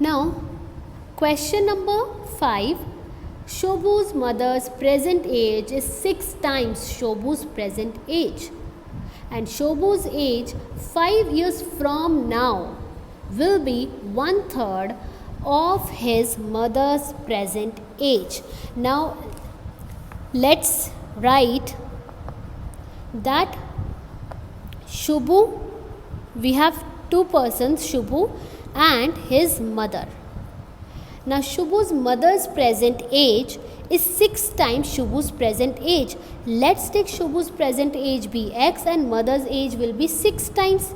Now, question number 5. Shobhu's mother's present age is 6 times Shobhu's present age. And Shobhu's age 5 years from now will be 1/3 of his mother's present age. Now, let's write that Shubhu, we have two persons, Shubhu and his mother. Now Shubhu's mother's present age is 6 times Shubhu's present age. Let's take Shubhu's present age be x and mother's age will be 6 times.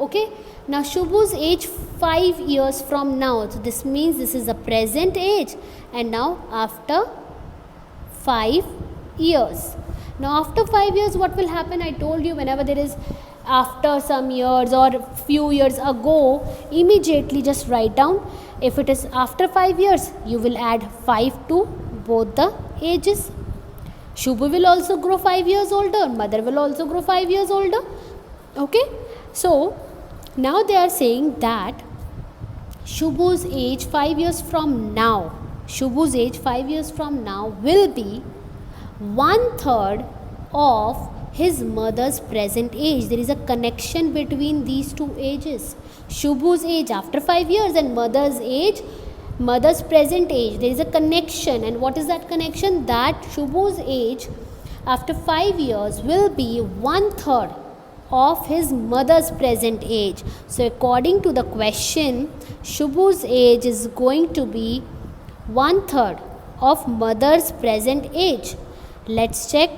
Okay. Now Shubhu's age 5 years from now. So this means this is the present age, and now after 5 years. Now after 5 years what will happen? I told you, whenever there is after some years or few years ago, immediately just write down. If it is after 5 years, you will add 5 to both the ages. Shubhu will also grow 5 years older, mother will also grow 5 years older. Okay. So now they are saying that Shubhu's age 5 years from now, Shubhu's age 5 years from now will be 1/3 of his mother's present age. There is a connection between these two ages. Shubhu's age after 5 years and mother's age, mother's present age. There is a connection, and what is that connection? That Shubhu's age after 5 years will be 1/3 of his mother's present age. So according to the question, Shubhu's age is going to be 1/3 of mother's present age. Let's check.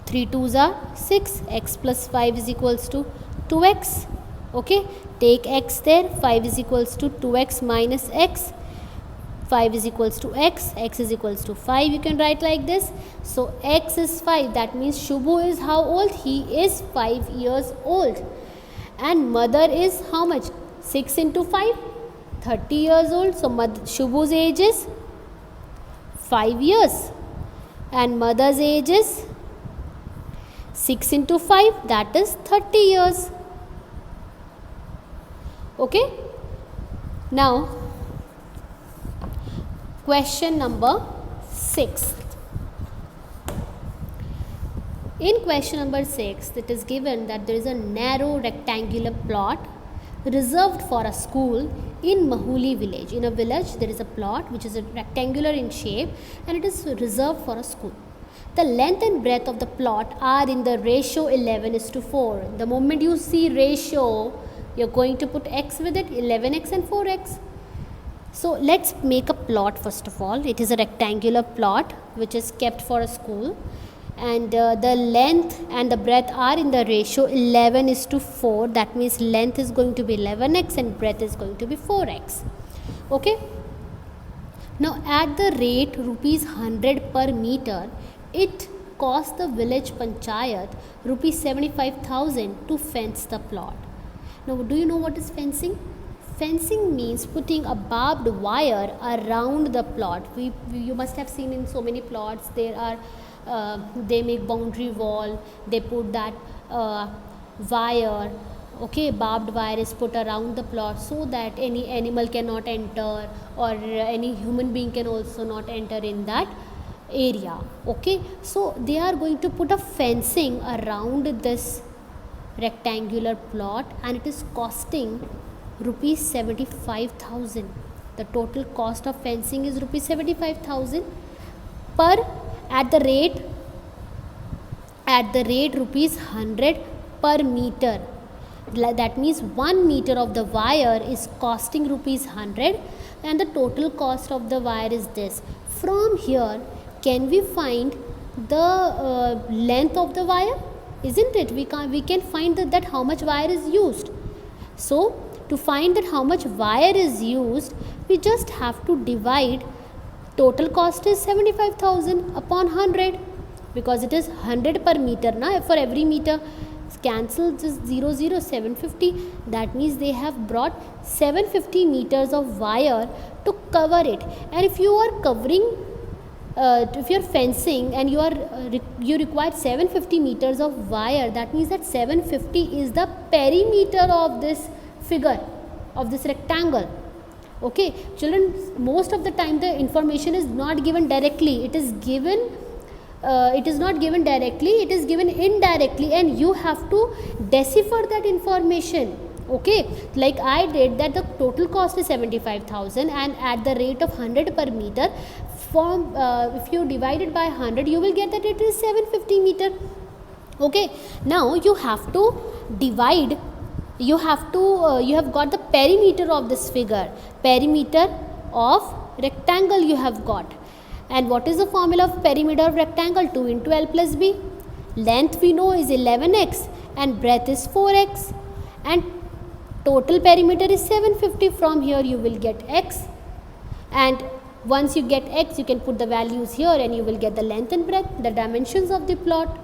3 2s are 6, x plus 5 is equals to 2x. Okay, take x there. 5 is equals to 2x minus x. 5 is equals to x is equals to 5. You can write like this. So x is 5. That means Shubhu is how old? He is 5 years old. And mother is how much? 6 into 5, 30 years old. So Shubhu's age is 5 years and mother's age is 6 into 5, that is 30 years. Okay. Now question number 6. In question number 6, it is given that there is a narrow rectangular plot reserved for a school in Mahuli village. In a village there is a plot which is a rectangular in shape and it is reserved for a school. The length and breadth of the plot are in the ratio 11:4. The moment you see ratio, you're going to put x with it, 11x and 4x. So let's make a plot first of all. It is a rectangular plot which is kept for a school, and the length and the breadth are in the ratio 11:4. That means length is going to be 11x and breadth is going to be 4x. Okay. Now at the rate rupees 100 per meter, it cost the village panchayat rupees 75,000 to fence the plot. Now do you know what is fencing? Fencing means putting a barbed wire around the plot. You must have seen in so many plots there are they make boundary wall, they put that wire. Okay, barbed wire is put around the plot so that any animal cannot enter or any human being can also not enter in that area. Okay, so they are going to put a fencing around this rectangular plot and it is costing rupees 75,000. The total cost of fencing is rupees 75,000 per at the rate rupees 100 per meter. That means 1 meter of the wire is costing rupees 100 and the total cost of the wire is this. From here can we find the length of the wire? Isn't it? We can find that how much wire is used. So to find that how much wire is used, we just have to divide total cost is 75,000 upon 100 because it is 100 per meter. Now for every meter cancel just 0 0 750. That means they have brought 750 meters of wire to cover it. And if you are covering if you are fencing and you require 750 meters of wire, that means that 750 is the perimeter of this figure. of this rectangle. Okay children, most of the time the information is not given directly, it is not given directly, it is given indirectly, and you have to decipher that information. Okay, like I did that the total cost is 75,000 and at the rate of 100 per meter, from if you divide it by 100 you will get that it is 750 meter. Okay, now you have to divide, you have got the perimeter of this figure, perimeter of rectangle you have got. And what is the formula of perimeter of rectangle? 2 into L plus B. Length we know is 11x and breadth is 4x, and total perimeter is 750. From here you will get x, and once you get x you can put the values here and you will get the length and breadth, the dimensions of the plot.